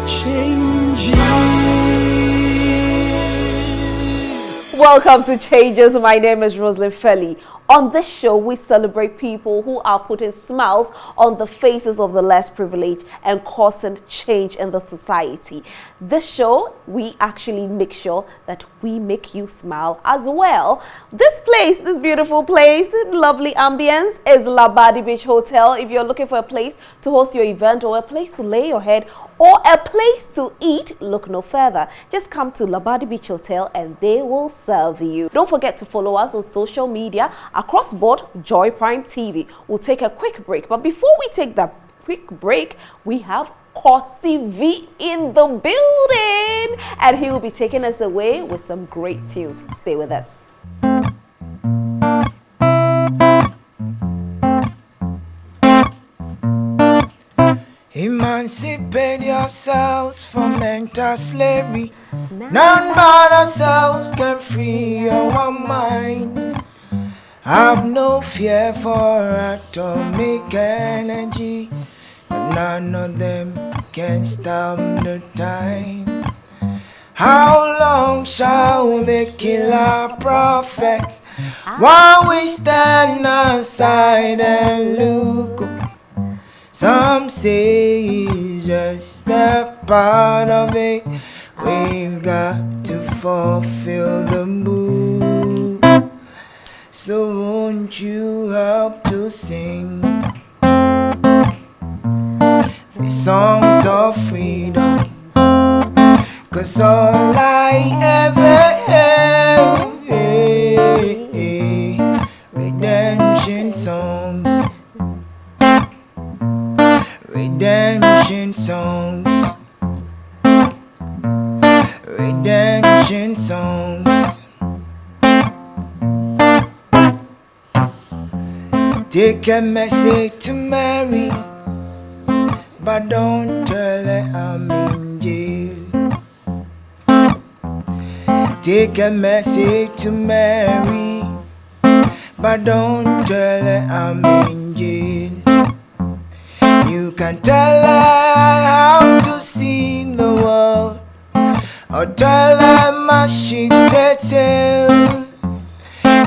Changes. Welcome to Changes. My name is Roslyn Felly. On this show, we celebrate people who are putting smiles on the faces of the less privileged and causing change in the society. This show, we actually make sure that we make you smile as well. This place, this beautiful place, lovely ambience, is Labadi Beach Hotel. If you're looking for a place to host your event or a place to lay your head or a place to eat, look no further. Just come to Labadi Beach Hotel and they will serve you. Don't forget to follow us on social media across board, Joy Prime TV. We'll take a quick break, but before we take that quick break, we have Kosi V in the building, and he will be taking us away with some great tunes. Stay with us. Emancipate yourselves from mental slavery. None but ourselves can free our mind. Have no fear for atomic energy, but none of them can stop the time. How long shall they kill our prophets while we stand aside and look? Some say it's just a part of it. We've got to fulfill the mood. So won't you help to sing the songs of freedom? 'Cause all I ever have is redemption songs. Redemption songs. Redemption songs. Take a message to Mary, but don't tell her I'm in jail. Take a message to Mary, but don't tell her I'm in jail. You can tell her how to see the world, or tell her my ship set sail.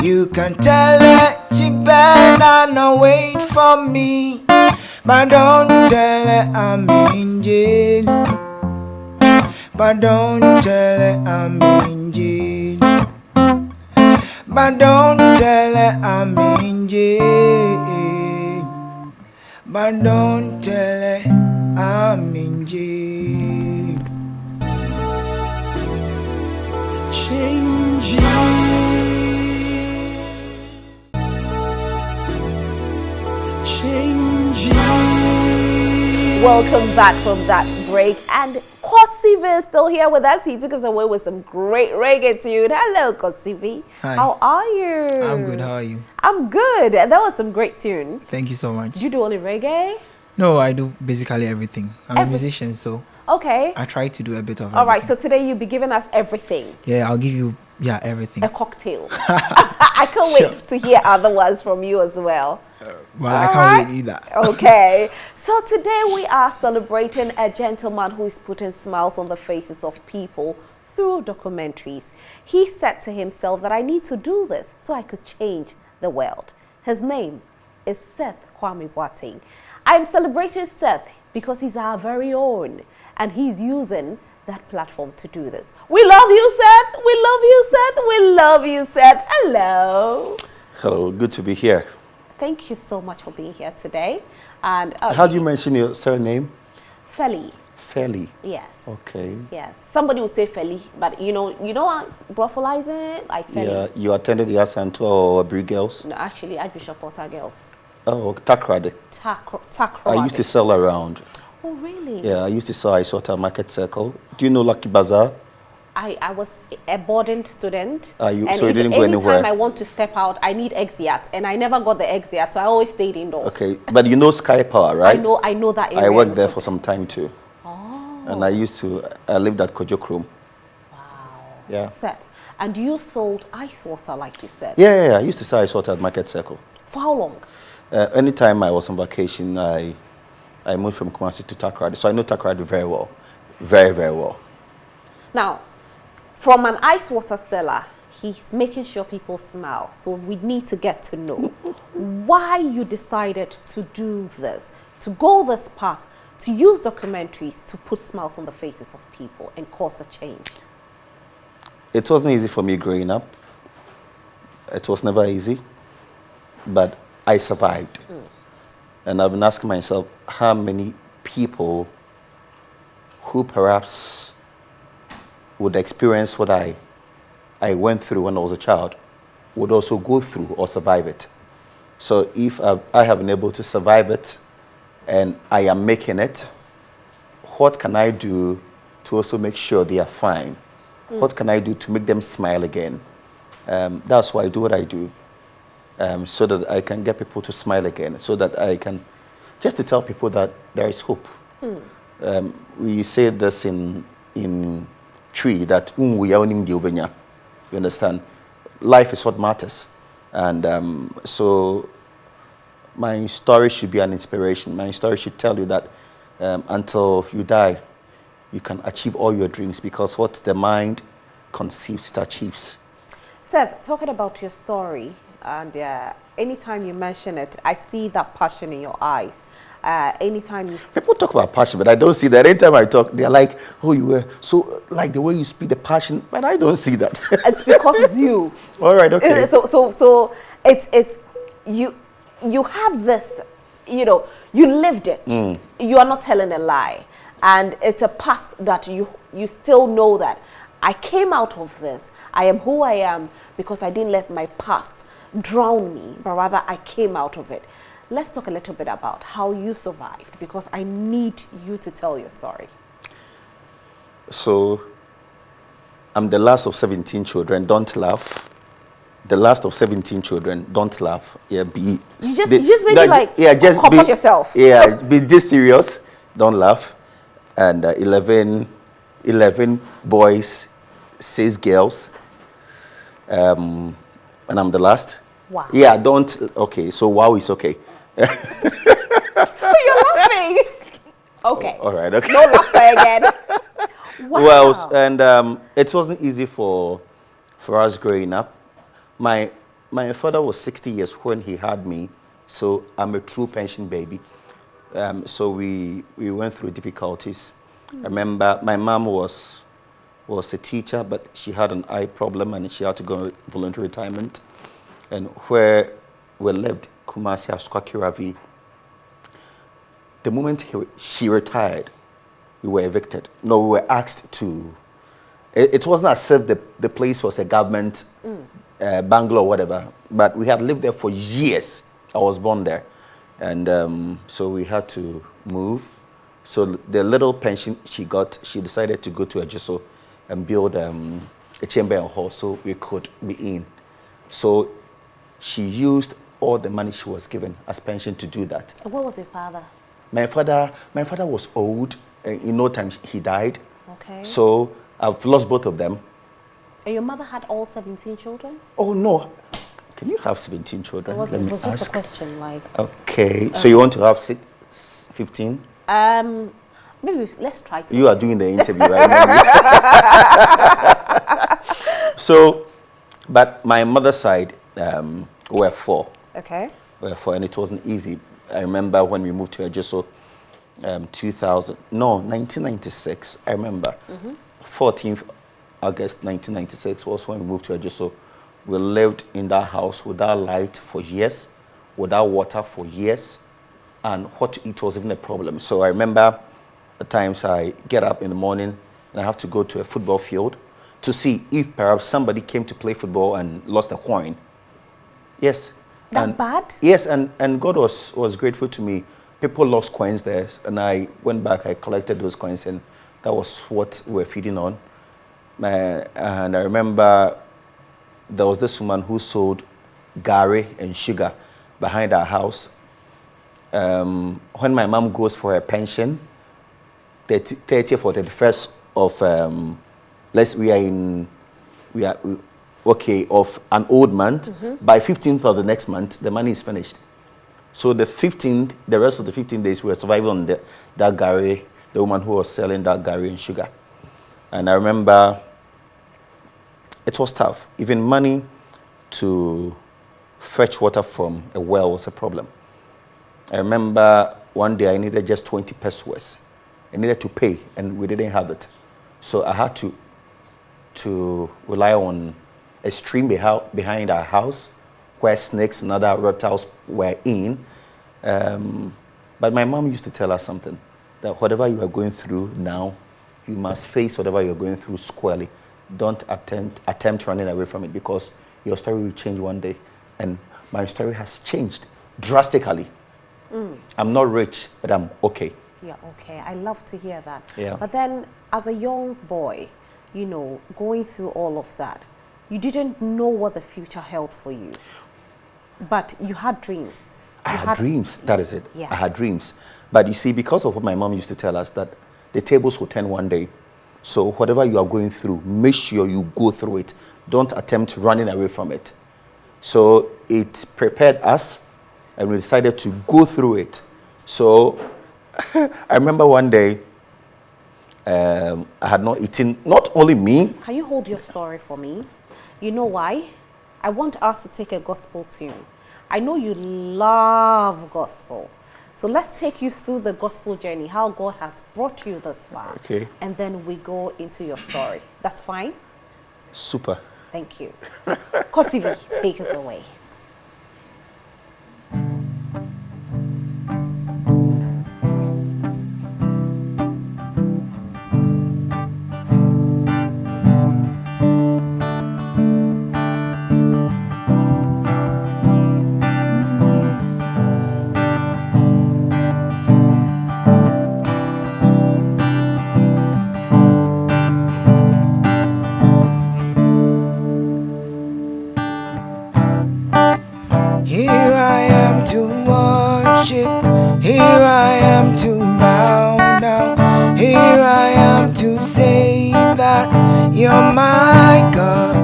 You can tell her she better not wait for me, but don't tell her I'm in jail. But don't tell her I'm in jail. But don't tell her I'm in jail. But don't tell her I'm in jail. Changing. Welcome back from that break, and Kosi V is still here with us. He took us away with some great reggae tune. Hello, Kosi V. Hi. How are you? I'm good. How are you? I'm good. That was some great tune. Thank you so much. Do you do only reggae? No, I do basically everything. I'm a musician, so okay. I try to do a bit of everything. All right, so today you'll be giving us everything. Yeah, I'll give you everything. A cocktail. I can't wait to hear other ones from you as well. Well, I can't wait either. Okay. So today we are celebrating a gentleman who is putting smiles on the faces of people through documentaries. He said to himself that I need to do this so I could change the world. His name is Seth Kwame Boateng. I am celebrating Seth because he's our very own, and he's using that platform to do this. We love you, Seth. We love you, Seth. We love you, Seth. Hello. Hello, good to be here. Thank you so much for being here today. And how do you mention your surname? Felly. Felly. Yes. Okay. Yes. Somebody will say Felly, but you know what? Brothelize it like Felly. Yeah, you attended the Asanto or Bri Girls? No, actually, Archbishop Porter Girls. Oh, Takrade. Takrade. I used to sell around. Oh, really? Yeah, I used to sell ice water market circle. Do you know Lucky Bazaar? I was a boarding student. So you didn't go anytime anywhere? I want to step out, I need exit, and I never got the exit, so I always stayed indoors. Okay, but you know Sky Power, right? I know that area. I worked there for some time too. Oh. And I lived at Kojokrum. Wow. Yeah. Seth, and you sold ice water, like you said. Yeah, I used to sell ice water at Market Circle. For how long? Anytime I was on vacation, I moved from Kumasi to Takrade, so I know Takrade very well. very, very well. Now, from an ice water seller, he's making sure people smile. So we need to get to know why you decided to do this, to go this path, to use documentaries to put smiles on the faces of people and cause a change. It wasn't easy for me growing up. It was never easy, but I survived. And I've been asking myself how many people who perhaps would experience what I went through when I was a child would also go through or survive it. So if I have been able to survive it and I am making it, what can I do to also make sure they are fine? What can I do to make them smile again? That's why I do what I do, so that I can get people to smile again, so that I can, just to tell people that there is hope. We say this in Tree, that we are only you understand? Life is what matters. And so my story should be an inspiration. My story should tell you that until you die, you can achieve all your dreams, because what the mind conceives, it achieves. Seth, talking about your story, and anytime you mention it, I see that passion in your eyes. Anytime you... People talk about passion, but I don't see that. Anytime I talk, they're like, oh, you were so, like the way you speak, the passion, but I don't see that. It's because it's you. All right, okay. So it's you have this, you know, you lived it. You are not telling a lie. And it's a past that you still know that I came out of this. I am who I am because I didn't let my past drown me, but rather I came out of it. Let's talk a little bit about how you survived, because I need you to tell your story. So, I'm the last of 17 children. Don't laugh. The last of 17 children. Don't laugh. Yeah, be. You just made it like, yeah, just compose yourself. Yeah, be this serious. Don't laugh. And 11 boys, 6 girls. And I'm the last. Wow. Yeah, don't. Okay, so wow is okay. You're laughing. Okay. All right. Okay. No laughter again. Wow. Well, and it wasn't easy for us growing up. My father was 60 years when he had me, so I'm a true pension baby. So we went through difficulties. I remember my mom was a teacher, but she had an eye problem and she had to go on voluntary retirement. And where we lived, Kumasi, Asukakiravi, the moment she retired, we were evicted. No, we were asked to. It wasn't as if the place was a government bungalow or whatever, but we had lived there for years. I was born there. And so we had to move. So the little pension she got, she decided to go to Ejiso and build a chamber and hall so we could be in. So she used all the money she was given as pension to do that. And what was your father? My father was old. In no time he died. Okay. So I've lost both of them. And your mother had all 17 children? Oh no. Can you have 17 children? It was just a question, like... Okay. So you want to have 15? Maybe let's try to... You are doing the interview, right? So, but my mother's side were 4. Okay. Were 4, and it wasn't easy. I remember when we moved to Ejiso, 1996, I remember. 14th August 1996 was when we moved to Ejiso. We lived in that house without light for years, without water for years, and what to eat was even a problem. So I remember at times I get up in the morning and I have to go to a football field to see if perhaps somebody came to play football and lost a coin. Yes. That bad? Yes, and God was grateful to me. People lost coins there, and I went back, I collected those coins, and that was what we were feeding on. And I remember there was this woman who sold gari and sugar behind our house. When my mom goes for her pension, 30th or 31st of, of an old month, by 15th of the next month, the money is finished. So the 15th, the rest of the 15 days, we were surviving on that gari the woman who was selling that gari and sugar. And I remember it was tough. Even money to fetch water from a well was a problem. I remember one day I needed just 20 pesos. I needed to pay, and we didn't have it. So I had to rely on a stream behind our house where snakes and other reptiles were in. But my mom used to tell us something, that whatever you are going through now, you must face whatever you're going through squarely. Don't attempt running away from it, because your story will change one day. And my story has changed drastically. I'm not rich, but I'm okay. Yeah, okay. I love to hear that. Yeah. But then, as a young boy, you know, going through all of that, you didn't know what the future held for you. But you had dreams. I had dreams, that is it. Yeah. I had dreams. But you see, because of what my mom used to tell us, that the tables will turn one day. So whatever you are going through, make sure you go through it. Don't attempt running away from it. So it prepared us, and we decided to go through it. So I remember one day, I had not eaten, not only me. Can you hold your story for me? You know why? I want us to take a gospel tune. I know you love gospel. So let's take you through the gospel journey, how God has brought you this far. Okay. And then we go into your story. That's fine? Super. Thank you. Kosivi, take us away. Here I am to worship, here I am to bow down, here I am to say that you're my God.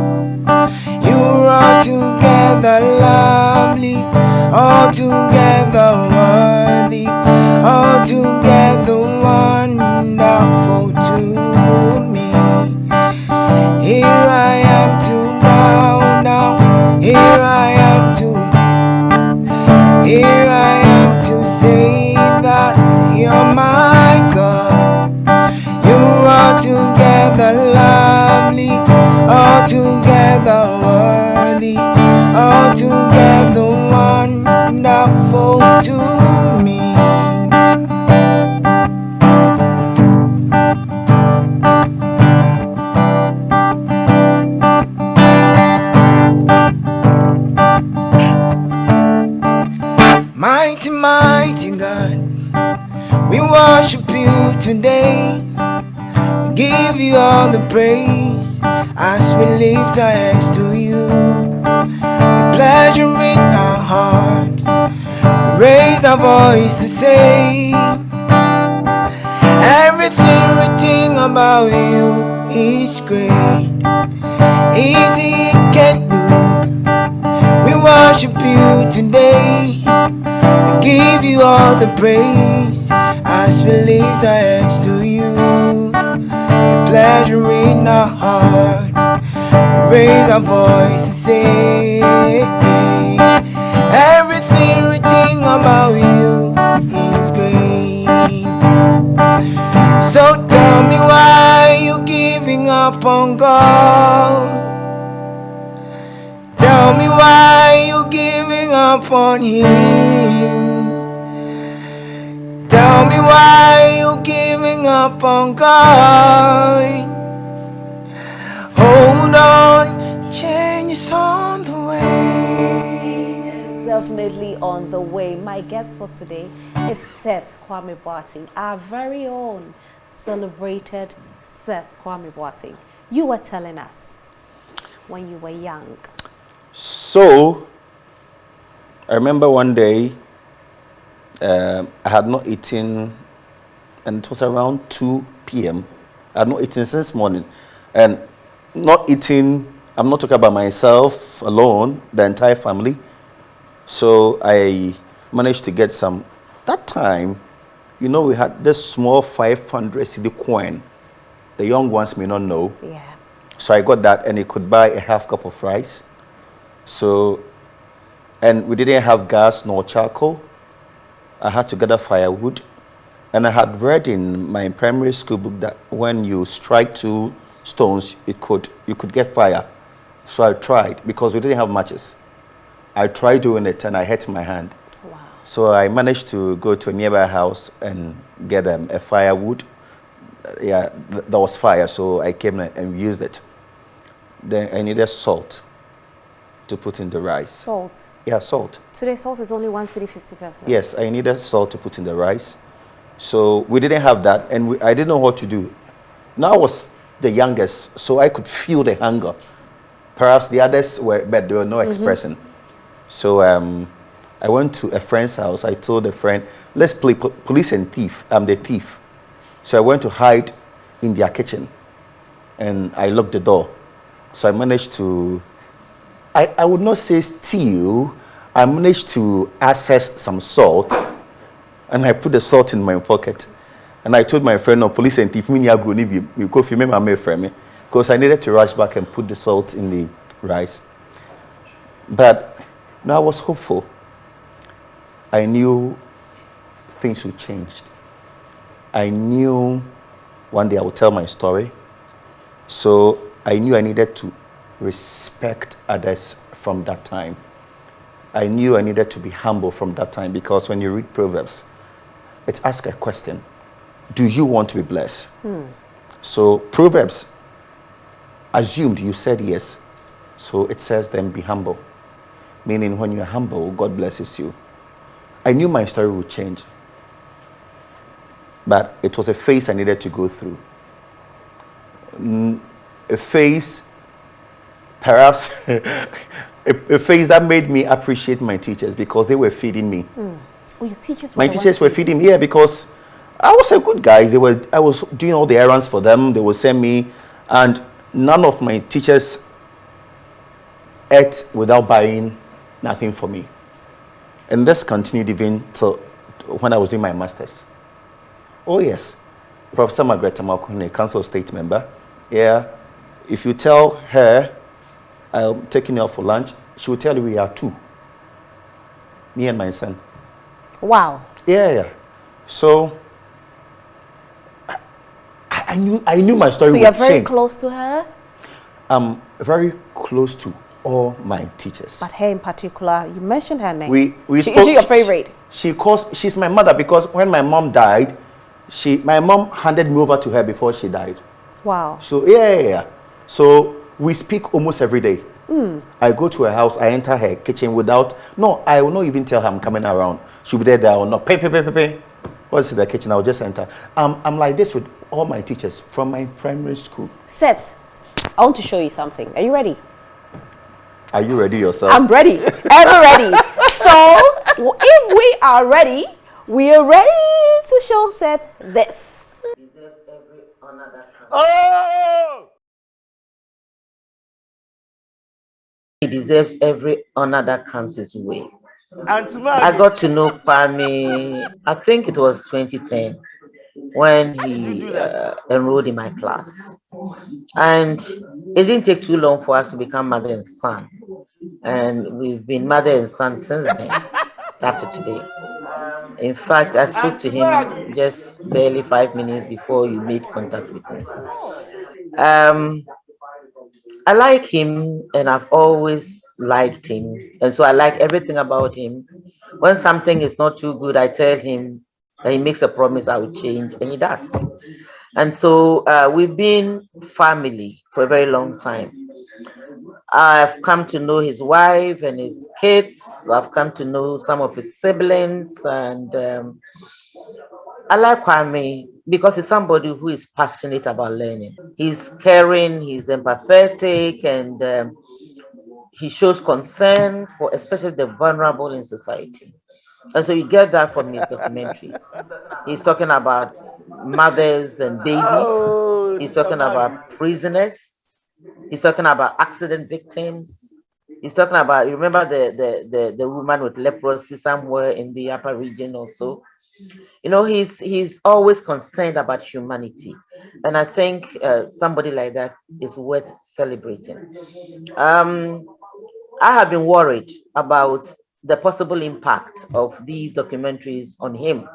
You're altogether lovely, altogether worthy, altogether wonderful to me. Here I am to bow down, here I am to here I am to say that you're my God. You're altogether lovely, altogether worthy, altogether wonderful to me. Mighty, mighty God, we worship you today. We give you all the praise as we lift our hands to you. With pleasure in our hearts, we raise our voice to say, everything we think about you is great. Easy can do. We worship you today. We give you all the praise as we lift our hands to you. With pleasure in our hearts, we raise our voice to say, everything we think about you is great. So tell me why you giving up on God. Tell me why you giving up on Him. Tell me why you giving up on God. Hold on, change is on the way. Definitely on the way. My guest for today is Seth Kwame Boateng, our very own celebrated Seth Kwame Boateng. You were telling us when you were young. So, I remember one day, I had not eaten, and it was around 2 p.m. I had not eaten since morning. And not eating, I'm not talking about myself alone, the entire family. So I managed to get some, that time, you know, we had this small 500 cedi coin. The young ones may not know. Yeah. So I got that, and it could buy a half cup of rice. So, and we didn't have gas nor charcoal. I had to gather firewood. And I had read in my primary school book that when you strike 2 stones, you could get fire. So I tried, because we didn't have matches. I tried doing it, and I hurt my hand. Wow. So I managed to go to a nearby house and get a firewood. There was fire, so I came and used it. Then I needed salt to put in the rice. Salt? Yeah, salt. Today salt is only 1 cedi 50 pesos. Yes, I needed salt to put in the rice. So we didn't have that, and I didn't know what to do. Now I was the youngest, so I could feel the hunger. Perhaps the others were, but they were not expressing. So I went to a friend's house. I told a friend, let's play police and thief. I'm the thief. So I went to hide in their kitchen, and I locked the door. So I managed to, I would not say steal, I managed to access some salt, and I put the salt in my pocket. And I told my friend, no, police and thief, because I needed to rush back and put the salt in the rice. But now I was hopeful. I knew things would change. I knew one day I would tell my story. So I knew I needed to respect others from that time. I knew I needed to be humble from that time, because when you read Proverbs, it asks a question. Do you want to be blessed? So Proverbs assumed you said yes. So it says then be humble. Meaning when you're humble, God blesses you. I knew my story would change. But it was a phase I needed to go through. A phase, perhaps, a phase that made me appreciate my teachers, because they were feeding me. Oh, your teachers were My teachers were feeding me, because I was a good guy. I was doing all the errands for them. They would send me, and none of my teachers ate without buying nothing for me. And this continued even till when I was doing my master's. Oh yes, Professor Margaret Amakune, council state member. Yeah, if you tell her I'm taking you out for lunch, she will tell you we are 2. Me and my son. Wow. Yeah. So I knew my story So would you're change. very close to her? I'm very close to all my teachers. But her in particular, you mentioned her name. We Is spoke, she your favorite? She's my mother, because when my mom died, my mom handed me over to her before she died. Wow. So yeah. So we speak almost every day. I go to her house, I enter her kitchen without, no, I will not even tell her I'm coming around. She'll be there or not. Pay. What's in the kitchen? I'll just enter. I'm like this with all my teachers from my primary school. Seth, I want to show you something. Are you ready? Are you ready yourself? I'm ready. Ever ready. So, if we are ready, we are ready to show Seth this. Oh! He deserves every honor that comes his way. Auntie I Maggie. got to know Kwame, I think it was 2010, when How did you he do that? enrolled in my class. And it didn't take too long for us to become mother and son. And we've been mother and son since then, up to today. In fact, I spoke to Auntie him Maggie. just barely 5 minutes before you made contact with me. Um, I like him, and I've always liked him, and so I like everything about him. When something is not too good, I tell him, and he makes a promise I will change, and he does. And so we've been family for a very long time. I've come to know his wife and his kids. I've come to know some of his siblings, and I like Kwame because he's somebody who is passionate about learning. He's caring, he's empathetic, and he shows concern for especially the vulnerable in society. And so you get that from his documentaries. He's talking about mothers and babies. Oh, He's Sister talking about Maggie. prisoners. He's talking about accident victims. He's talking about, you remember the woman with leprosy somewhere in the upper region also. He's always concerned about humanity, and I think somebody like that is worth celebrating. Um, I have been worried about the possible impact of these documentaries on him.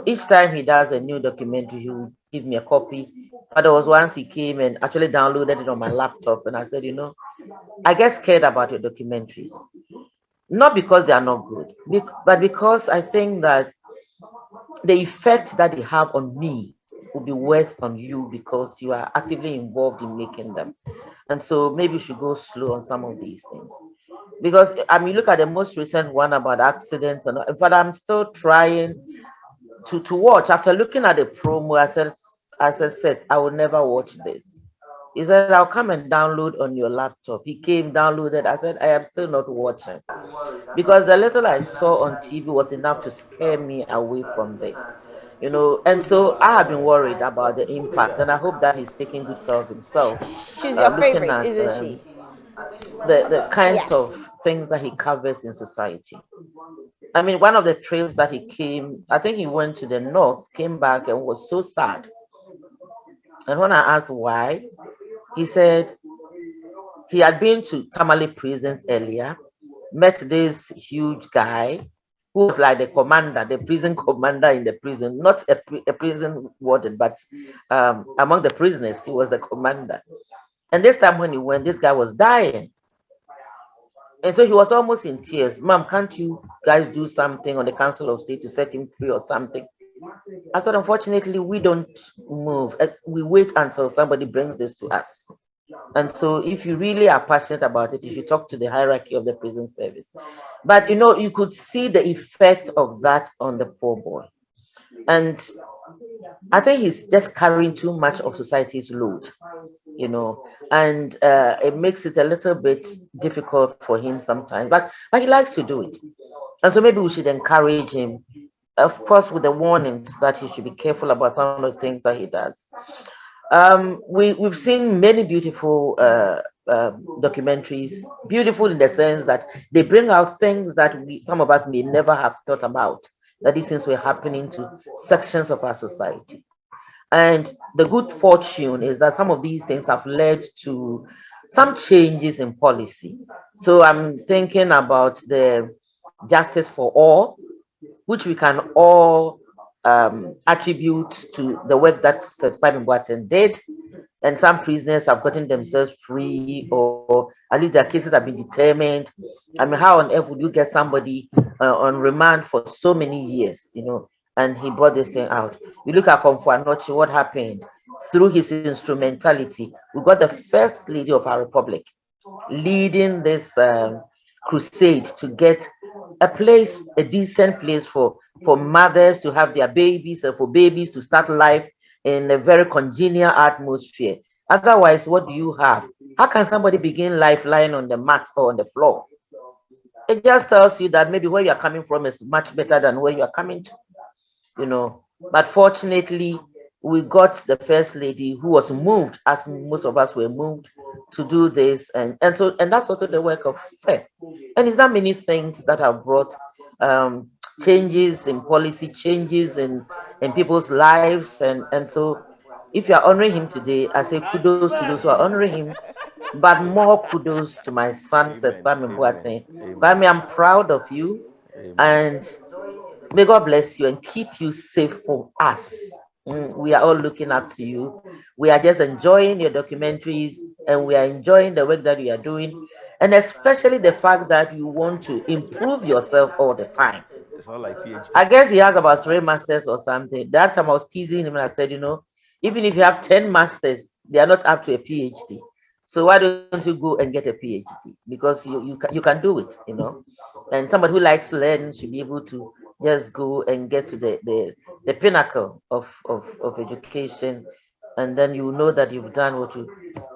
Each time he does a new documentary, he will give me a copy. But there was once he came and actually downloaded it on my laptop, and I said, I get scared about your documentaries. Not because they are not good, but because I think that the effect that they have on me will be worse on you because you are actively involved in making them. And so maybe you should go slow on some of these things. Because I mean, look at the most recent one about accidents, and in fact, I'm still trying to watch. After looking at the promo, as I said, I will never watch this. He said, I'll come and download on your laptop. He came, downloaded. I said, I am still not watching because the little I saw on TV was enough to scare me away from this. And so I have been worried about the impact, and I hope that he's taking good care of himself, She's your looking favorite, at isn't she? the kinds Yes. of things that he covers in society. I mean, one of the trips that he came, I think he went to the north, came back and was so sad. And when I asked why, he said he had been to Tamale prisons earlier, met this huge guy who was like the commander, the prison commander in the prison, not a prison warden, but among the prisoners, he was the commander. And this time when he went, this guy was dying. And so he was almost in tears. Mom, can't you guys do something on the Council of State to set him free or something? I said, unfortunately, we don't move. We wait until somebody brings this to us. And so if you really are passionate about it, you should talk to the hierarchy of the prison service. But you could see the effect of that on the poor boy. And I think he's just carrying too much of society's load, and it makes it a little bit difficult for him sometimes. But he likes to do it. And so maybe we should encourage him, of course, with the warnings that he should be careful about some of the things that he does. We've seen many beautiful documentaries, beautiful in the sense that they bring out things that some of us may never have thought about, that these things were happening to sections of our society. And the good fortune is that some of these things have led to some changes in policy. So I'm thinking about the justice for all, which we can all attribute to the work that Seth Kwame Boateng did. And some prisoners have gotten themselves free, or at least their cases have been determined. I mean, how on earth would you get somebody on remand for so many years, and he brought this thing out? You look at Komfo Anokye, what happened? Through his instrumentality, we got the first lady of our republic leading this crusade to get a place, a decent place for mothers to have their babies and for babies to start life in a very congenial atmosphere. Otherwise, what do you have? How can somebody begin life lying on the mat or on the floor? It just tells you that maybe where you're coming from is much better than where you're coming to, you know. But fortunately, we got the first lady who was moved, as most of us were moved, to do this, and that's also the work of Seth. And it's not many things that have brought changes in policy, changes in people's lives, and so if you are honoring him today, I say kudos to those who are honoring him, but more kudos to my son, Seth Amen. Kwame Amen. Boateng. Kwame, Amen. I'm proud of you, Amen. and may God bless you and keep you safe for us. We are all looking up to you. We are just enjoying your documentaries, and we are enjoying the work that you are doing, and especially the fact that you want to improve yourself all the time. It's not like PhD. I guess he has about 3 masters or something. That time I was teasing him and I said, even if you have 10 masters, they are not up to a PhD. So why don't you go and get a PhD? Because you can do it. And somebody who likes learning should be able to just go and get to the pinnacle of education, and then you know that you've done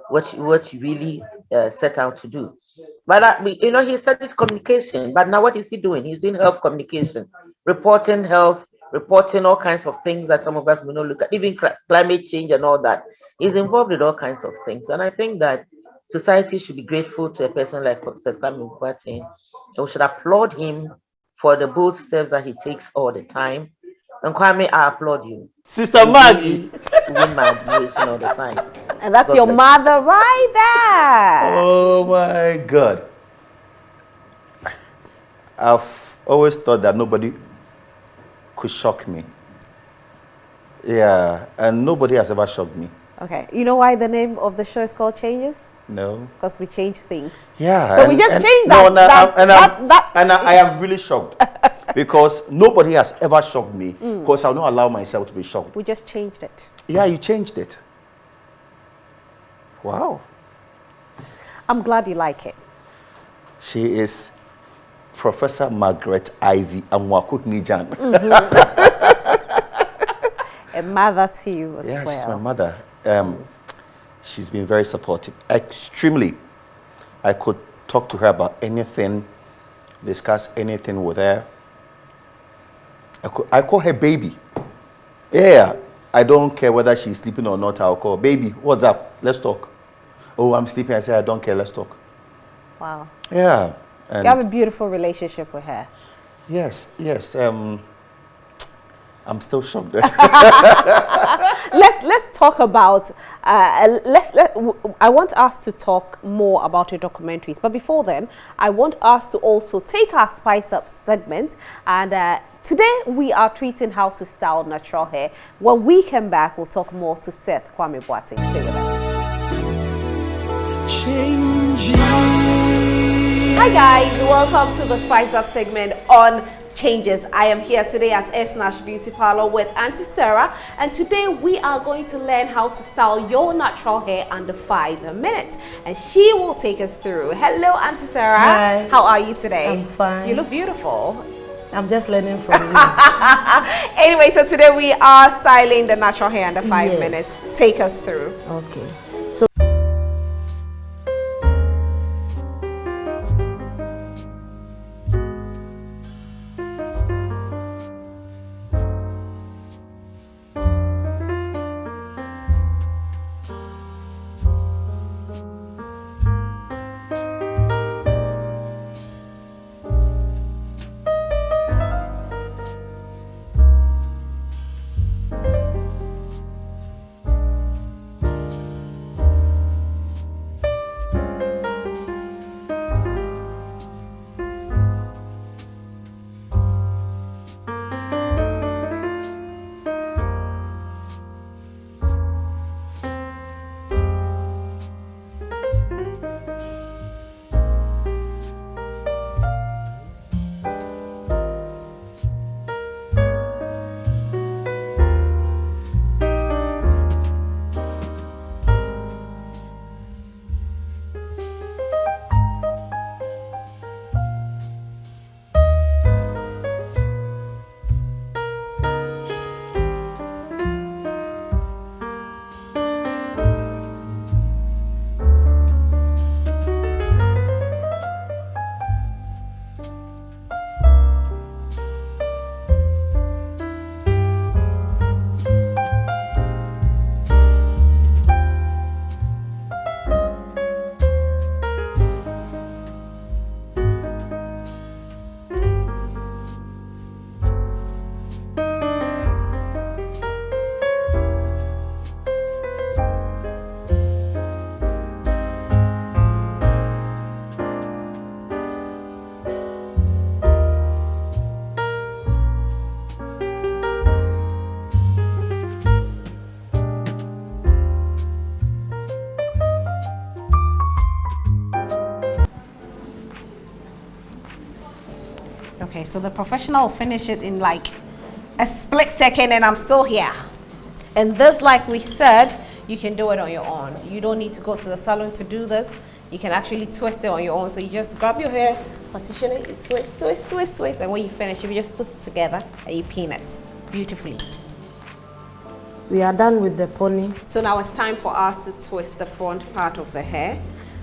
what you really set out to do. But he studied communication. But now what is he doing? He's doing health communication, reporting health, reporting all kinds of things that some of us may not look at, even climate change and all that. He's involved with all kinds of things, and I think that society should be grateful to a person like Seth Kwame Boateng, and we should applaud him for the bold steps that he takes all the time. And Kwame, I applaud you. Sister You Maggie. really win my admiration all the time. And that's God your bless you. mother right there. Oh my God. I've always thought that nobody could shock me. Yeah, and nobody has ever shocked me. Okay, you know why the name of the show is called Changes? No. Because we change things. Yeah. So we just changed that. And I am really shocked because nobody has ever shocked me because I'll not allow myself to be shocked. We just changed it. Yeah, you changed it. Wow. I'm glad you like it. She is Professor Margaret Ivy Amwakut Nijan. A mother to you as Yeah, well. she's my mother. She's been very supportive, extremely. I could talk to her about anything, discuss anything with her. I call her baby. Yeah, I don't care whether she's sleeping or not. I'll call baby. What's up? Let's talk. Oh, I'm sleeping. I say I don't care. Let's talk. Wow. Yeah. And You have a beautiful relationship with her. yes. I'm still shocked. Let's talk about. I want us to talk more about your documentaries, but before then, I want us to also take our Spice Up segment, and today we are treating how to style natural hair. When we come back, we'll talk more to Seth Kwame Boateng. Stay with us. Hi guys, welcome to the Spice Up segment on Changes. I am here today at S Nash Beauty Parlor with Auntie Sarah, and today we are going to learn how to style your natural hair under 5 minutes, and she will take us through. Hello Auntie Sarah. Hi. How are you today? I'm fine. You look beautiful. I'm just learning from you. Anyway, so today we are styling the natural hair under 5 Yes. minutes. Take us through. Okay. So Okay, so the professional will finish it in like a split second and I'm still here. And this, like we said, you can do it on your own. You don't need to go to the salon to do this. You can actually twist it on your own. So you just grab your hair, partition it, you twist, twist, twist, twist, and when you finish, you just put it together and you pin it beautifully. we are done with the pony. So now it's time for us to twist the front part of the hair,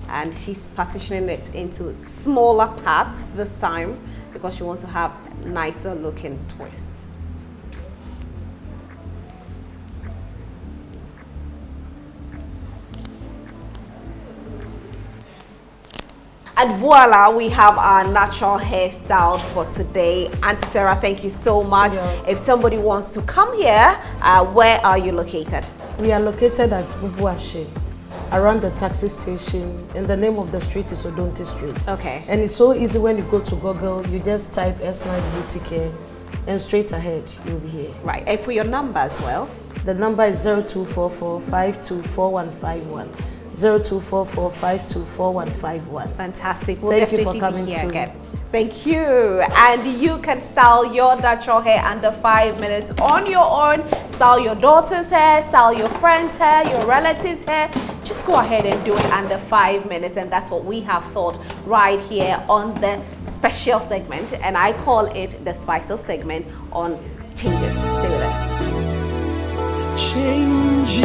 and she's partitioning it into smaller parts this time because she wants to have nicer looking twists. And voila, we have our natural hairstyle for today. Auntie Sarah, thank you so much. Yeah. If somebody wants to come here, where are you located? We are located at Bubuashe, around the taxi station, and the name of the street is Odonti Street. Okay. And it's so easy when you go to Google, you just type S9 Beauty Care, and straight ahead, you'll be here. Right, and for your number as well? The number is 0244 524151. 0244 524151. Fantastic. We'll Thank you definitely for coming be here too. again. Thank you. And you can style your natural hair under 5 minutes on your own. Style your daughter's hair, style your friend's hair, your relative's hair. Just go ahead and do it under 5 minutes. And that's what we have thought right here on the special segment. And I call it the special segment on changes. Stay with us. Changing.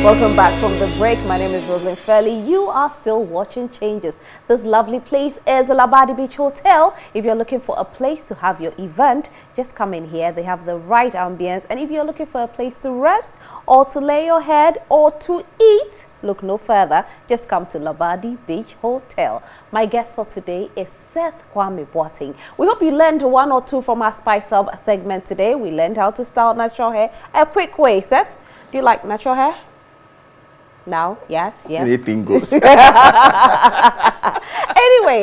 Welcome back from the break. My name is Rosalind Fairley. You are still watching Changes. This lovely place is Labadi Beach Hotel. If you're looking for a place to have your event, just come in here. They have the right ambience. And if you're looking for a place to rest or to lay your head or to eat, look no further. Just come to Labadi Beach Hotel. My guest for today is Seth Kwame Boateng. We hope you learned one or two from our Spice Up segment today. We learned how to style natural hair a quick way. Seth, do you like natural hair? No? Yes? Yes? Anything goes. Anyway,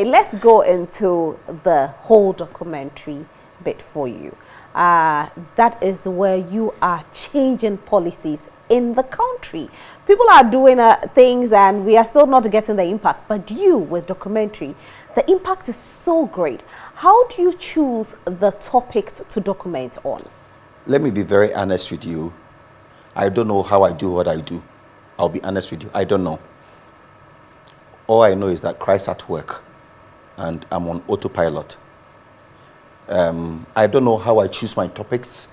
let's go into the whole documentary bit for you. That is where you are changing policies in the country. People are doing things and we are still not getting the impact. But you, with documentary, the impact is so great. How do you choose the topics to document on? Let me be very honest with you. I don't know how I do what I do. I'll be honest with you. I don't know. All I know is that Christ's at work and I'm on autopilot. I don't know how I choose my topics.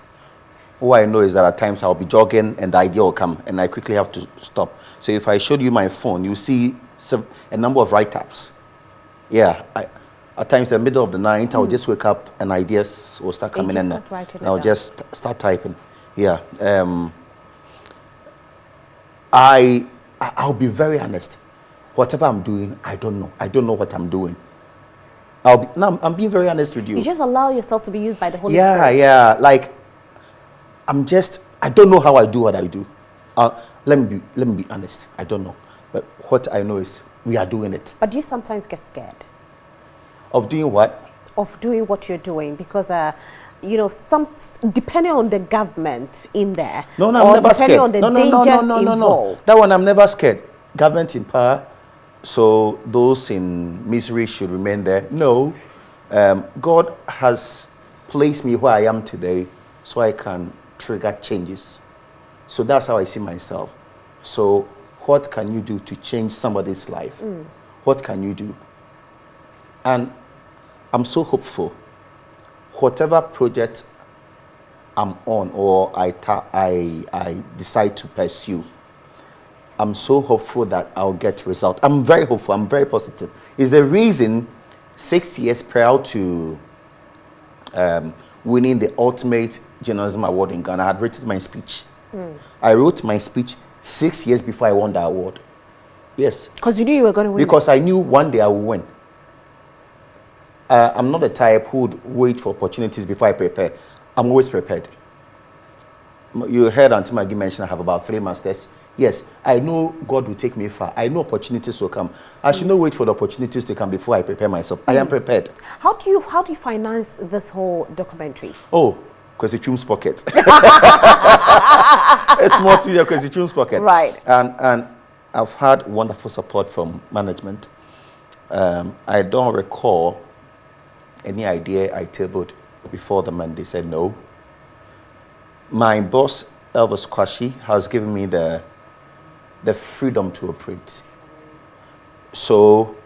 All I know is that at times I'll be jogging and the idea will come and I quickly have to stop. So if I showed you my phone, you see a number of write-ups. Yeah, at times in the middle of the night, I'll just wake up and ideas will start coming in and I'll just start typing. Yeah. I'll be very honest. Whatever I'm doing, I don't know. I don't know what I'm doing. I'm being very honest with you. You just allow yourself to be used by the Holy Spirit. Yeah. Like, I don't know how I do what I do. Let me be honest. I don't know. But what I know is we are doing it. But do you sometimes get scared? Of doing what? Of doing what you're doing because, depending on the government in there. No, I'm never scared. On the no. That one, I'm never scared. Government in power, so those in misery should remain there. No. God has placed me where I am today so I can trigger changes. So that's how I see myself. So what can you do to change somebody's life? What can you do? And I'm so hopeful. Whatever project I'm on or I decide to pursue, I'm so hopeful that I'll get results. I'm very hopeful. I'm very positive. It's the reason 6 years prior to winning the Ultimate Journalism Award in Ghana, I had written my speech. I wrote my speech 6 years before I won the award. Yes. Because you knew you were going to win. Because I knew one day I would win. I'm not the type who would wait for opportunities before I prepare. I'm always prepared. You heard Auntie Maggie mention I have about 3 masters. Yes, I know God will take me far. I know opportunities will come. I should not wait for the opportunities to come before I prepare myself. I am prepared. How do you finance this whole documentary? Oh, because it Chum's pocket. It's more to you because it Chum's pocket. Right. And I've had wonderful support from management. I don't recall any idea I tabled before them and they said no. My boss, Elvis Kwashi, has given me the freedom to operate. So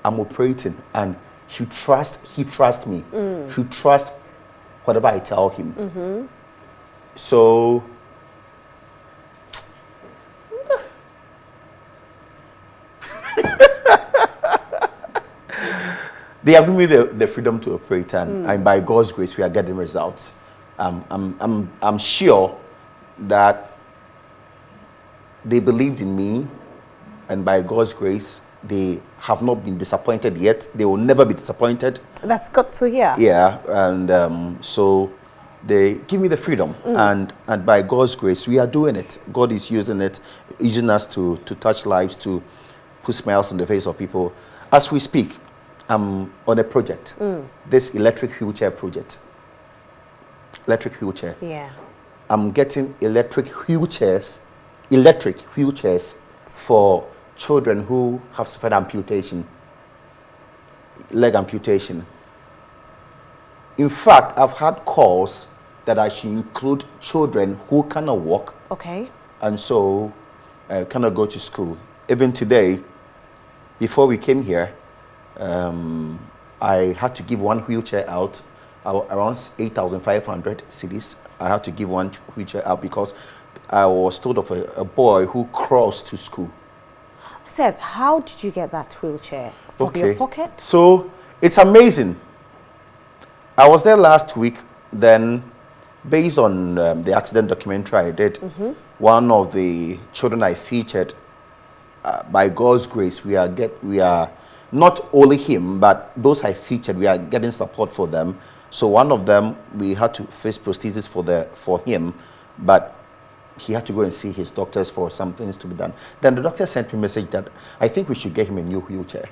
I'm operating and he trusts me. He trusts whatever I tell him. So they have given me the freedom to operate, and by God's grace, we are getting results. I'm sure that they believed in me, and by God's grace, they have not been disappointed yet. They will never be disappointed. That's good to hear. Yeah, and so they give me the freedom, and by God's grace, we are doing it. God is using us to touch lives, to put smiles on the face of people. As we speak, I'm on a project, this electric wheelchair project. Electric wheelchair. Yeah. I'm getting electric wheelchairs for children who have suffered amputation, leg amputation. In fact, I've had calls that I should include children who cannot walk, Okay. and so cannot go to school. Even today, before we came here, I had to give one wheelchair out, around 8,500 cedis. I had to give one wheelchair out because I was told of a boy who crossed to school. Seth, how did you get that wheelchair? From your pocket? So it's amazing. I was there last week. Then, based on the accident documentary I did, one of the children I featured, by God's grace, we are not only him, but those I featured, we are getting support for them. So one of them, we had to face prosthesis for him, but he had to go and see his doctors for some things to be done. Then the doctor sent me a message that I think we should get him a new wheelchair.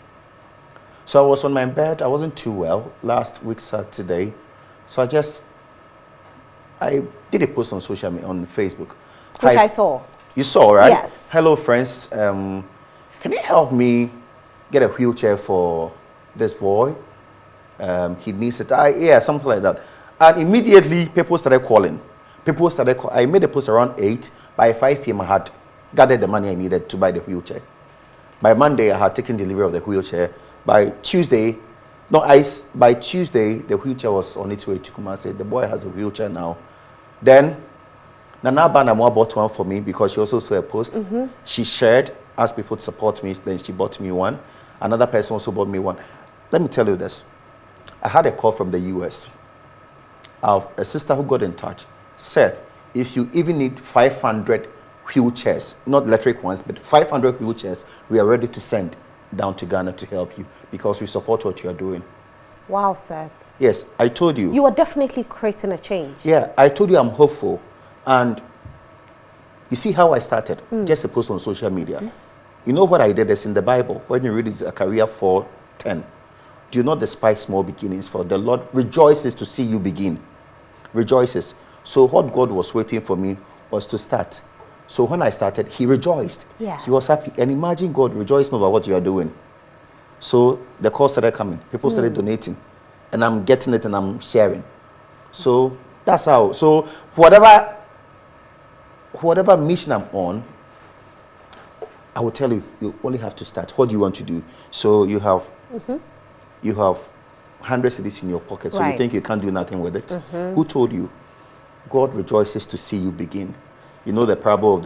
So I was on my bed. I wasn't too well last week Saturday, so I did a post on social media, on Facebook, Which I saw. You saw, right? Yes. Hello, friends. Can you help me get a wheelchair for this boy? He needs it. Yeah, something like that. And immediately, people started calling. I made a post around 8. By 5 p.m., I had gathered the money I needed to buy the wheelchair. By Monday, I had taken delivery of the wheelchair. By Tuesday, the wheelchair was on its way to Kumasi. The boy has a wheelchair now. Then, Nana Banamwa bought one for me because she also saw a post. She shared, asked people to support me, then she bought me one. Another person also bought me one. Let me tell you this. I had a call from the US of a sister who got in touch. Said, if you even need 500 wheelchairs, not electric ones, but 500 wheelchairs, we are ready to send down to Ghana to help you because we support what you are doing. Wow, Seth. Yes, I told you. You are definitely creating a change. Yeah, I told you I'm hopeful. And you see how I started? Just a post on social media. You know what I did is in the Bible. When you read Zechariah 4:10, do not despise small beginnings, for the Lord rejoices to see you begin. Rejoices. So what God was waiting for me was to start. So when I started, he rejoiced. Yes. He was happy. And imagine God rejoicing over what you are doing. So the calls started coming. People started donating. And I'm getting it and I'm sharing. So that's how. So whatever mission I'm on, I will tell you, you only have to start. What do you want to do? So you have 100 cedis in your pocket. So you think you can't do nothing with it. Who told you? God rejoices to see you begin. You know the parable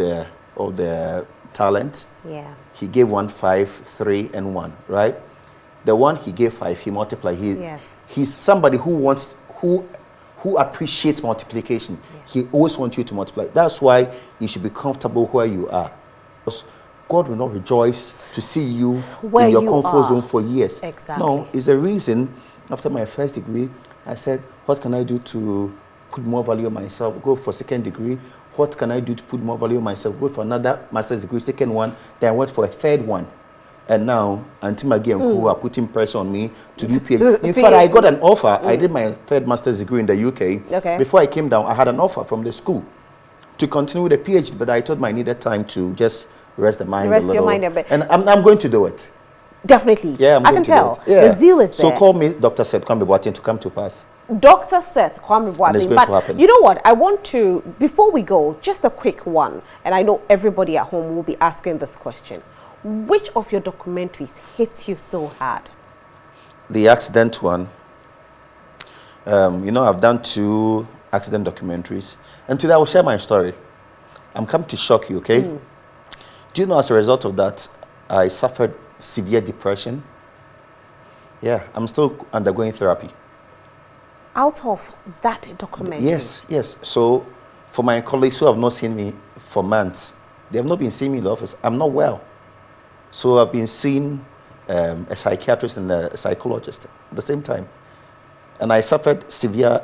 of the talent? Yeah. He gave 1, 5, 3, and 1, right? The one he gave 5, he multiplied. He's somebody who appreciates multiplication. Yes. He always wants you to multiply. That's why you should be comfortable where you are. Because God will not rejoice to see you in your comfort zone for years. Exactly. No, it's a reason. After my first degree, I said, what can I do to put more value on myself? Go for second degree. What can I do to put more value on myself? Go for another master's degree, second one. Then I went for a third one. And now, Auntie Maggie and who are putting pressure on me to do PhD. In fact, I got an offer. I did my third master's degree in the UK. Okay. Before I came down, I had an offer from the school to continue with the PhD, but I told me I needed time to just rest the mind a little. Rest your mind a bit. And I'm going to do it. Definitely. Yeah, I can tell. Yeah. The zeal is there. So call me Dr. Seth Kwame Boateng to come to pass. Dr. Seth Kwame Boateng. And it's going to happen. You know what? I want to, before we go, just a quick one. And I know everybody at home will be asking this question. Which of your documentaries hits you so hard? The accident one. You know, I've done 2 accident documentaries. And today I will share my story. I'm coming to shock you, okay? Do you know, as a result of that, I suffered severe depression? Yeah, I'm still undergoing therapy. Out of that documentary? Yes. So For my colleagues who have not seen me for months, they have not been seeing me in the office. I'm not well. So I've been seeing a psychiatrist and a psychologist at the same time. And I suffered severe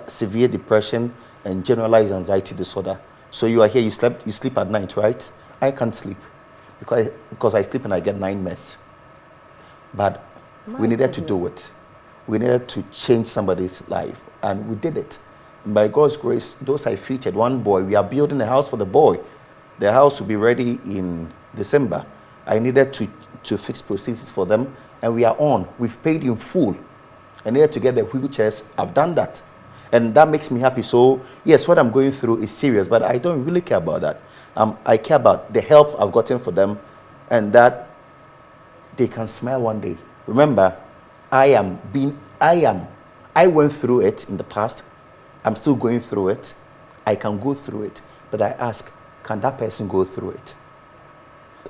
depression and generalized anxiety disorder. So you are here, you sleep at night, right? I can't sleep because I sleep and I get nightmares. But we needed to do it. We needed to change somebody's life, and we did it. And by God's grace, those I featured, one boy, we are building a house for the boy. The house will be ready in December. I needed to fix procedures for them, and we are on. We've paid in full. I needed to get the wheelchairs. I've done that. And that makes me happy. So, yes, what I'm going through is serious, but I don't really care about that. I care about the help I've gotten for them and that they can smile one day. Remember, I went through it in the past. I'm still going through it. I can go through it. But I ask, can that person go through it?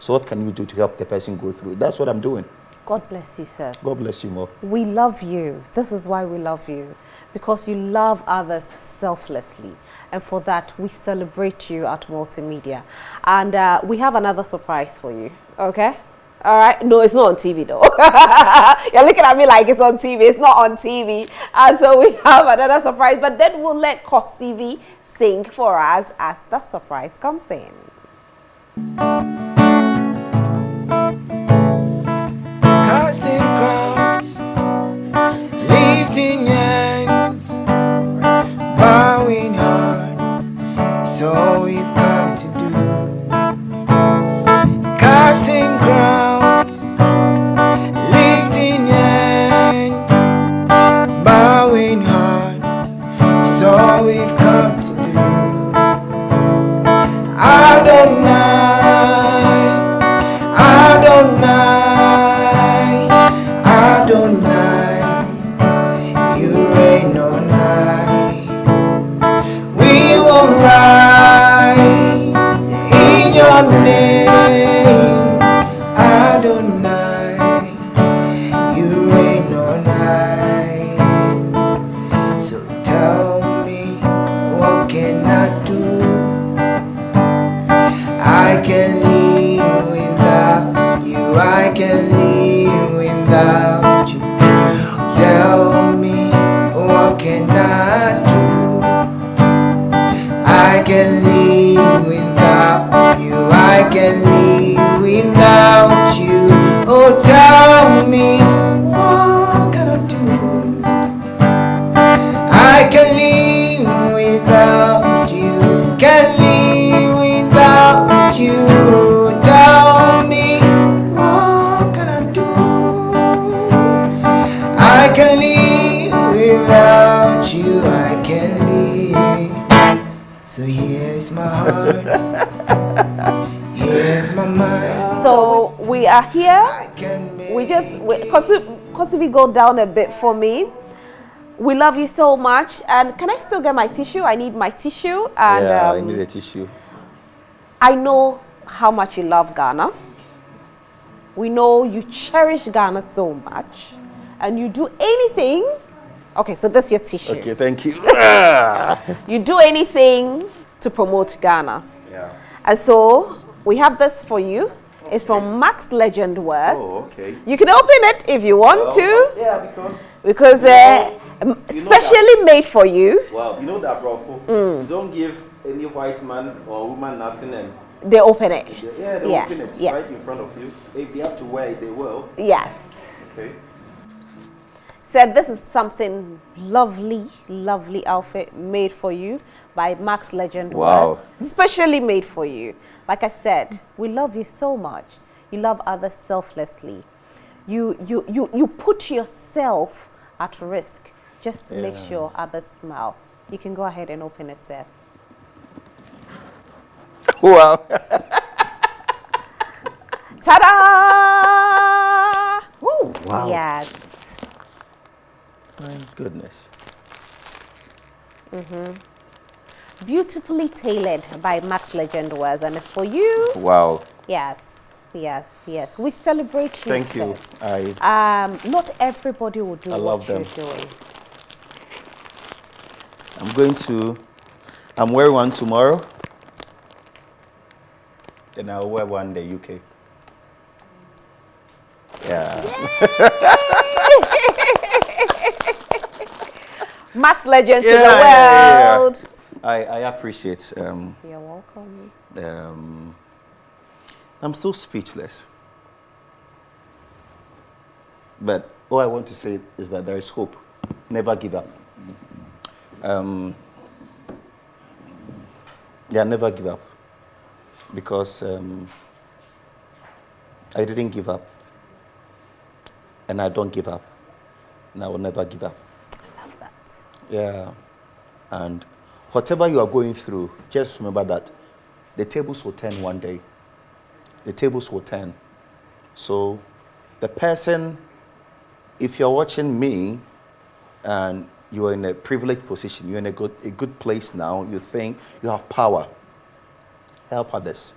So what can you do to help the person go through it? That's what I'm doing. God bless you, sir. God bless you more. We love you. This is why we love you. Because you love others selflessly. And for that, we celebrate you at Multimedia. And we have another surprise for you. Okay? All right? No, it's not on TV though. You're looking at me like it's on TV. It's not on TV. And so we have another surprise. But then we'll let Kosivi sing for us as the surprise comes in. Casting crowns, lifting hands, bowing hearts, it's all we've come to do. Casting crowns, lifting hands, bowing hearts, it's all we've come to do. Adonai, you reign on high. We will rise in your name. Adonai, you reign on high. So tell me, what can I do? I can live without you. I can live without you. Tell me, what can I do? I can live without you. I can live without you. Oh, tell me, what can I do? I can live without you. Can live without you. Tell me, what can I do? I can live without you. I can live. So here's my heart. Here's my mind. So we are here. I can make Because if you go down a bit for me, we love you so much. And can I still get my tissue? I need my tissue. And Yeah, I need a tissue. I know how much you love Ghana. We know you cherish Ghana so much. And you do anything. Okay, so that's your tissue. Okay, thank you. You do anything to promote Ghana. Yeah. And so we have this for you. It's from Max Legend Words. Oh, okay. You can open it if you want to. Yeah, Because specially made for you. Wow, you know that, bro. You don't give any white man or woman nothing and They open it. they open it Yes. right in front of you. If they have to wear it, they will. Yes. Okay. Said this is something lovely, lovely outfit made for you by Max Legend Wow. Words. Specially made for you. Like I said, we love you so much. You love others selflessly. You put yourself at risk just to make sure others smile. You can go ahead and open it, Seth. Wow. Ta-da! Oh, wow. Yes. My goodness. Beautifully tailored by Max Legend Words, and it's for you. Wow. Yes, yes, yes. We celebrate you. Thank you. Seth. Not everybody will do I what love you're them. doing. I'm wearing one tomorrow. Then I'll wear one in the UK. Yeah. Max Legend to the Yeah. world. I appreciate. You're welcome. I'm still speechless. But all I want to say is that there is hope. Never give up. Never give up. Because I didn't give up. And I don't give up. And I will never give up. I love that. Yeah. And whatever you are going through, just remember that the tables will turn one day. The tables will turn. So the person, if you're watching me and you're in a privileged position, you're in a good place now, you think you have power, help others,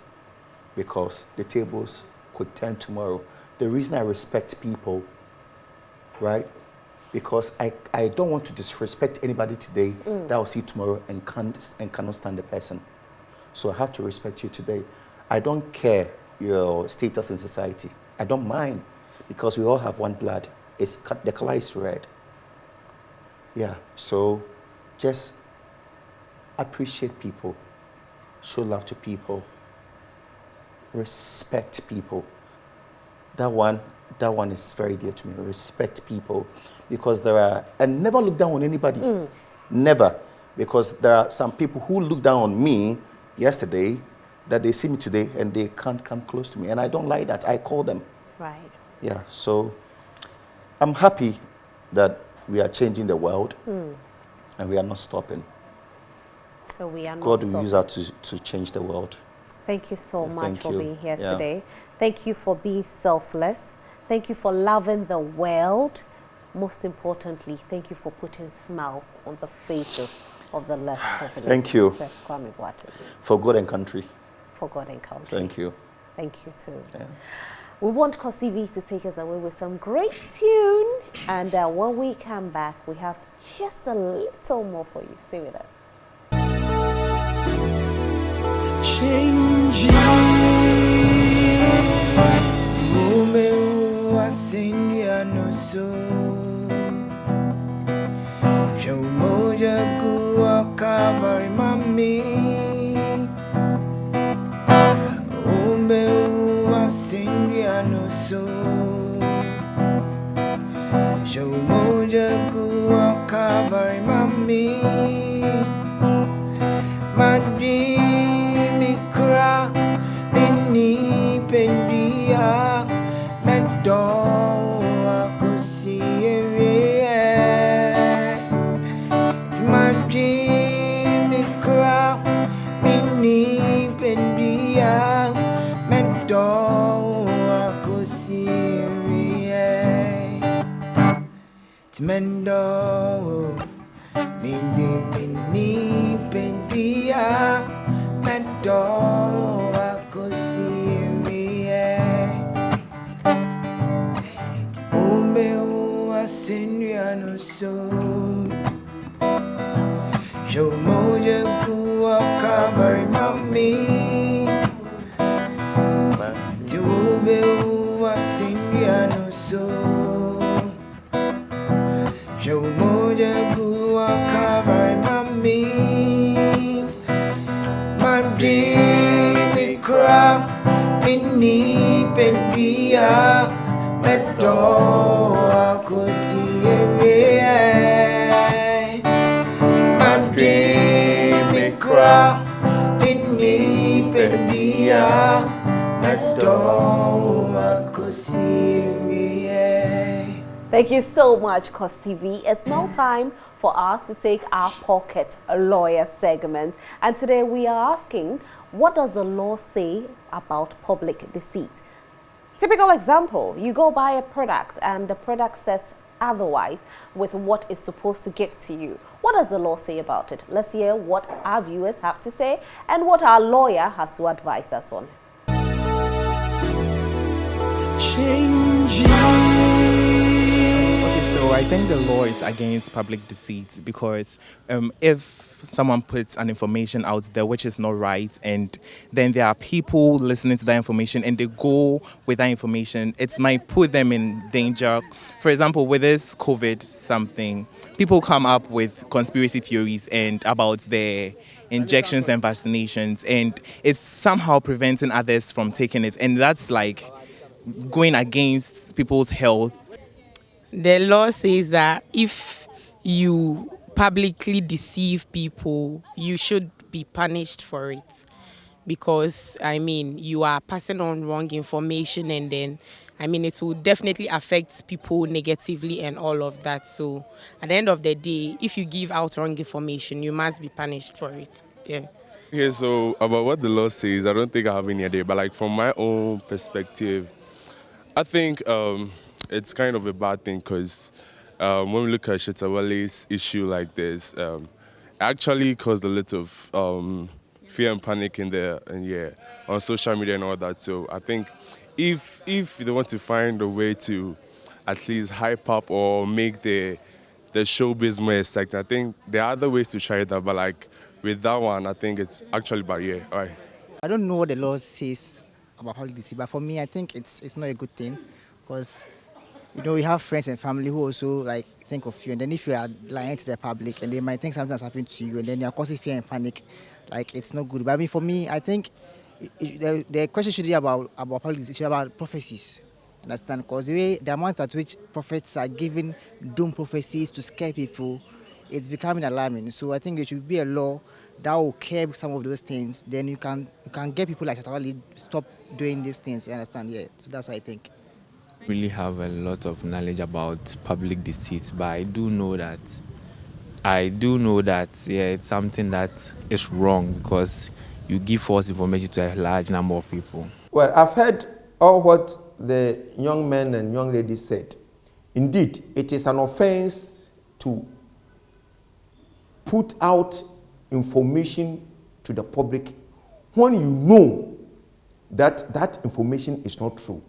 because the tables could turn tomorrow. The reason I respect people, right? Because I don't want to disrespect anybody today that I'll see tomorrow and cannot stand the person. So I have to respect you today. I don't care your status in society. I don't mind, because we all have one blood. The color is red. Yeah, so just appreciate people, show love to people, respect people. That one is very dear to me. Respect people, because and never look down on anybody. Never, because there are some people who look down on me yesterday that they see me today and they can't come close to me, and I don't like that. I call them. Right. Yeah, so I'm happy that we are changing the world, and we are not stopping. So we are not God stopping. will use that to change the world. Thank you so much Thank for you. being here Yeah. today. Thank you for being selfless. Thank you for loving the world. Most importantly, thank you for putting smiles on the faces of the less privileged. Thank you. Seth Kwame Boateng. For God and country. For God and country. Thank you. Thank you too. Yeah. We want Kosi V to take us away with some great tune. And when we come back, we have just a little more for you. Stay with us. Changing Tume wasinya no so Shomoja kuwa kavari mami Umbe wasinya no so Shomoja kuwa kavari mami Madi mikra mini pendia mendo aku siye Madi mikra mini pendia mendo aku siye Mendo mini pendia mendo aku siye Umbe wasinya no so Shomoja kuwa kavari mami Tube wasinya no so Shomoja kuwa kavari mami Mandi mikra mini pendia medo aku siye Mandi mikra mini pendia medo aku siye. Thank you so much, Kosi V. It's now time for us to take our pocket lawyer segment. And today we are asking, what does the law say about public deceit? Typical example, you go buy a product and the product says otherwise with what it's supposed to give to you. What does the law say about it? Let's hear what our viewers have to say and what our lawyer has to advise us on. Changing. Okay, so I think the law is against public deceit because if someone puts an information out there which is not right, and then there are people listening to that information and they go with that information, it might put them in danger. For example, with this COVID something, people come up with conspiracy theories and about the injections and vaccinations, and it's somehow preventing others from taking it, and that's like going against people's health. The law says that if you publicly deceive people, you should be punished for it. Because, I mean, you are passing on wrong information, and then, I mean, it will definitely affect people negatively and all of that. So, at the end of the day, if you give out wrong information, you must be punished for it. Yeah. Okay, so about what the law says, I don't think I have any idea. But like from my own perspective, I think it's kind of a bad thing because when we look at Shetawale's issue like this, actually caused a lot of fear and panic in there, and yeah, on social media and all that. So I think if they want to find a way to at least hype up or make the showbiz more exciting, I think there are other ways to try that. But like with that one, I think it's actually bad. Yeah, all right. I don't know what the law says about public deceit, but for me, I think it's not a good thing because we have friends and family who also like think of you, and then if you are lying to the public, and they might think something has happened to you, and then you are causing fear and panic, like it's not good. But I mean, for me, I think the question should be about public deceit, it should be about prophecies. Understand? Because the amount at which prophets are giving doom prophecies to scare people, it's becoming alarming. So I think there should be a law that will curb some of those things. Then you can get people like Shatawale stop doing these things. You understand? Yeah. So that's what I think. Really have a lot of knowledge about public deceit, but I do know that yeah, it's something that is wrong because you give false information to a large number of people. Well, I've heard all what the young men and young ladies said. Indeed, it is an offense to put out information to the public when you know that that information is not true.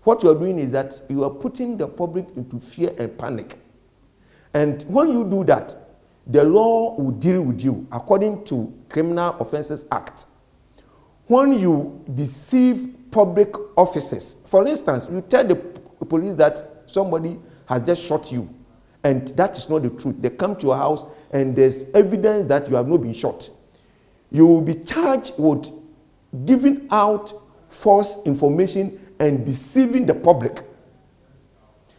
What you are doing is that you are putting the public into fear and panic. And when you do that, the law will deal with you according to Criminal Offences Act. When you deceive public officers, for instance, you tell the police that somebody has just shot you, and that is not the truth. They come to your house and there's evidence that you have not been shot. You will be charged with giving out false information and deceiving the public.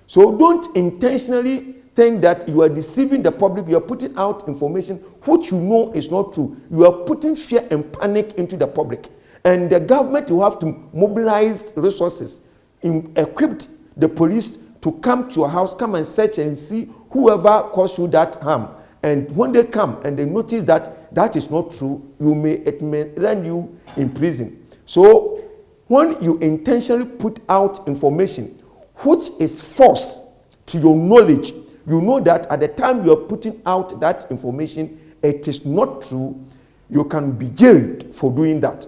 So don't intentionally think that you are deceiving the public. You are putting out information which you know is not true. You are putting fear and panic into the public. And the government will have to mobilize resources, equip the police to come to your house, come and search and see whoever caused you that harm. And when they come and they notice that that is not true, it may land you in prison. So when you intentionally put out information which is false to your knowledge, you know that at the time you are putting out that information, it is not true, you can be jailed for doing that.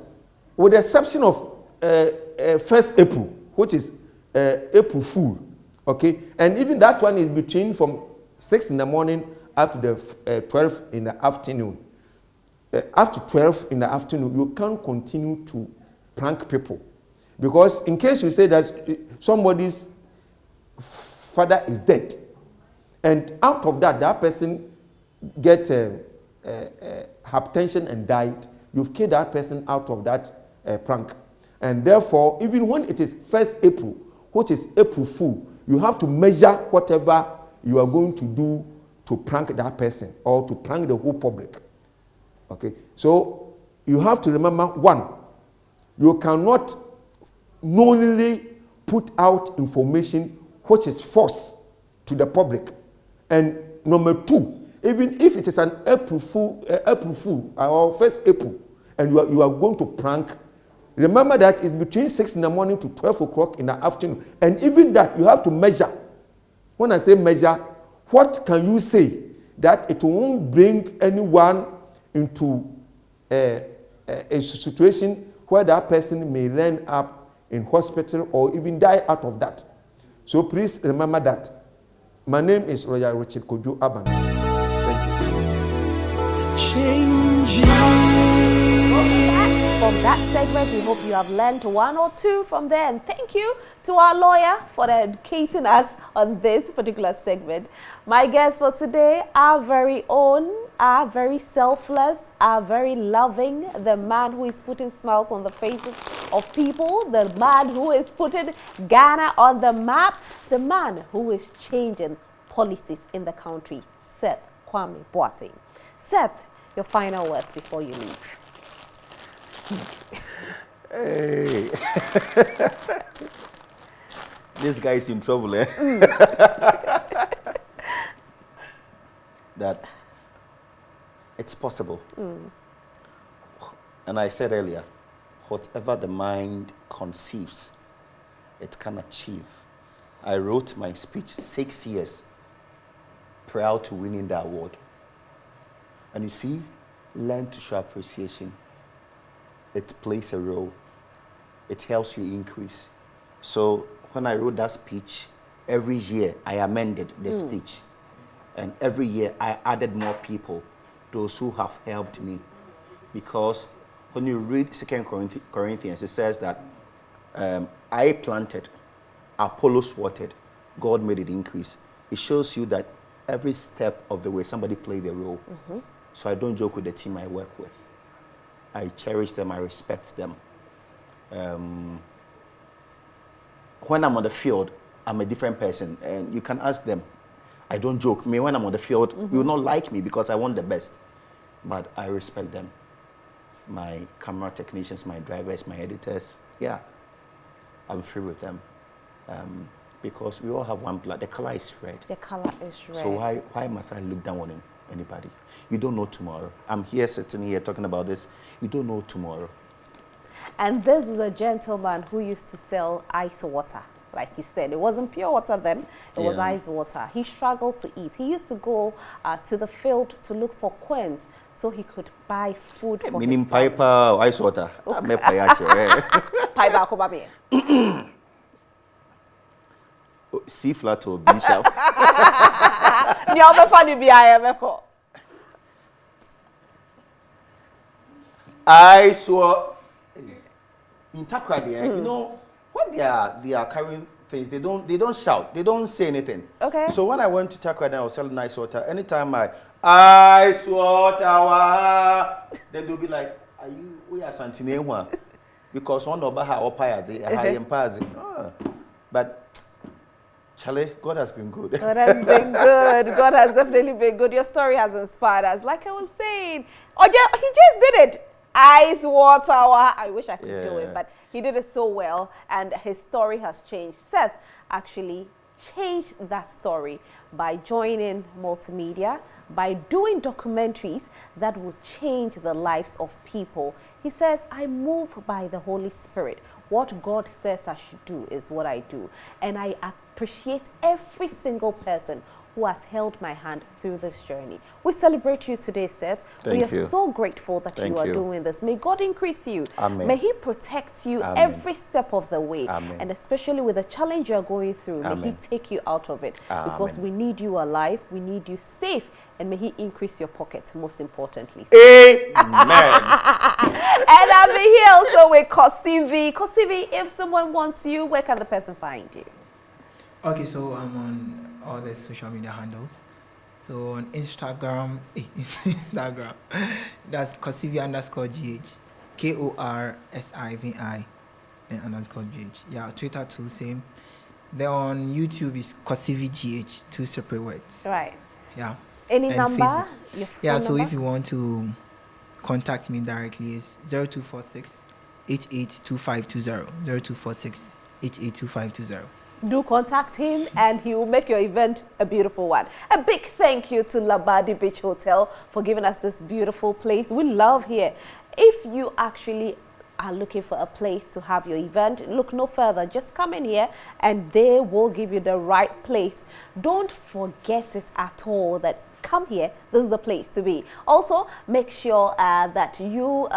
With the exception of 1st April, which is April Fool, okay? And even that one is between from 6 in the morning up to the 12 in the afternoon. After 12 in the afternoon, you can't continue to prank people. Because in case you say that somebody's father is dead, and out of that, that person get hypertension and died, you've killed that person out of that prank. And therefore, even when it is 1st April, which is April Fool, you have to measure whatever you are going to do to prank that person or to prank the whole public. Okay, so you have to remember, one, you cannot knowingly put out information which is false to the public. And number two, even if it is an April Fool or 1st April, and you are going to prank, remember that it's between 6 in the morning to 12 o'clock in the afternoon. And even that, you have to measure. When I say measure, what can you say that it won't bring anyone into a situation where that person may end up in hospital or even die out of that? So please remember that. My name is Royal Richard Kojo Aban. Thank you. From that segment, we hope you have learned one or two from there. And thank you to our lawyer for educating us on this particular segment. My guests for today, our very own, our very selfless, our very loving, the man who is putting smiles on the faces of people, the man who is putting Ghana on the map, the man who is changing policies in the country, Seth Kwame Boateng. Seth, your final words before you leave. Hey. This guy is in trouble, eh? That it's possible. And I said earlier, whatever the mind conceives, it can achieve. I wrote my speech 6 years prior to winning the award. And you see, learn to show appreciation. It plays a role. It helps you increase. So when I wrote that speech, every year I amended the speech. And every year I added more people, those who have helped me. Because when you read 2 Corinthians, it says that I planted, Apollos watered, God made it increase. It shows you that every step of the way somebody played a role. So I don't joke with the team I work with. I cherish them, I respect them. When I'm on the field, I'm a different person, and you can ask them. I don't joke. Me, when I'm on the field, you will not like me because I want the best. But I respect them. My camera technicians, my drivers, my editors, yeah, I'm free with them. Because we all have one blood. The color is red. The color is red. So why must I look down on anybody? You don't know tomorrow. I'm here sitting here talking about this. You don't know tomorrow. And this is a gentleman who used to sell ice water. Like he said, it wasn't pure water then, it was ice water. He struggled to eat. He used to go to the field to look for quains so he could buy food for Meaning his family. piper ice water. Piper C flat or B sharp. I saw in Takrady, you know, when they are carrying things, they don't shout, they don't say anything. Okay. So when I went to Takrady, I was selling ice water. Anytime ice water, then they'll be like, "Are you? We are Santinewa," because one of our payazi, but. Charlie, God has been good. God has been good. God has definitely been good. Your story has inspired us. Like I was saying, oh yeah, he just did it. Ice water. I wish I could do it, but he did it so well, and his story has changed. Seth actually changed that story by joining multimedia, by doing documentaries that will change the lives of people. He says, I move by the Holy Spirit. What God says I should do is what I do. And I appreciate every single person who has held my hand through this journey. We celebrate you today, Seth. We are so grateful that you are doing this. May God increase you. Amen. May He protect you every step of the way. Amen. And especially with the challenge you're going through, may He take you out of it. Because we need you alive, we need you safe, and may He increase your pockets, most importantly. Amen. And I'm here also with Kosivi. Kosivi, if someone wants you, where can the person find you? Okay, so I'm on all the social media handles. So on Instagram, that's Kosivi_GH, KORSIVI, then _GH. Yeah, Twitter too, same. Then on YouTube is KosiviGH, 2 separate words. Right. Yeah. Any and number? Facebook. Your so number? if you want to contact me directly, it's 0246 882520. 0246 882520. Do contact him and he will make your event a beautiful one. A big thank you to Labadi Beach Hotel for giving us this beautiful place. We love here. If you actually are looking for a place to have your event, look no further. Just come in here and they will give you the right place. Don't forget it at all that come here, this is the place to be. Also, make sure that you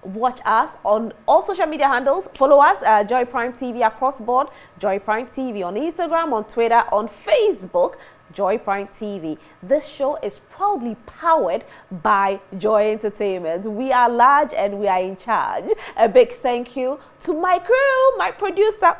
watch us on all social media handles. Follow us, Joy Prime TV across board, Joy Prime TV on Instagram, on Twitter, on Facebook. Joy Prime TV. This show is proudly powered by Joy Entertainment. We are large and we are in charge. A big thank you to my crew, my producer,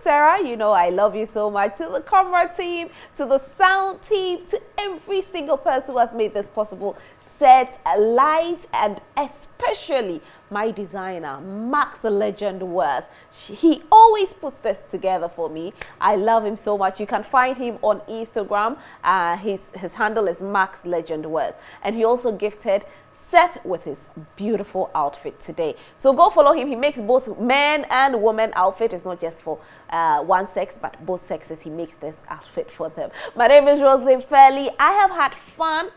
Sarah. You know I love you so much. To the camera team, to the sound team, to every single person who has made this possible. Set, light, and especially my designer, Max Legend Words. He always puts this together for me. I love him so much. You can find him on Instagram. His handle is Max Legend Words. And he also gifted Seth with his beautiful outfit today. So go follow him. He makes both men and women outfit. It's not just for one sex, but both sexes. He makes this outfit for them. My name is Roslyn Fairley. I have had fun.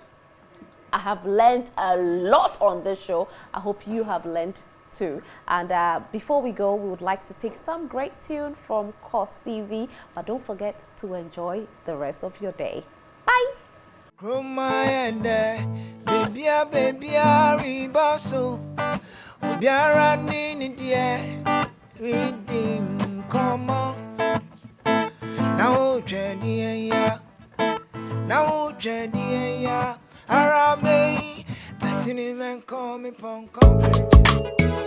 I have learned a lot on this show. I hope you have learned too. And before we go, we would like to take some great tune from Cos CV. But don't forget to enjoy the rest of your day. Bye. Arabe, person even call me pon compliment.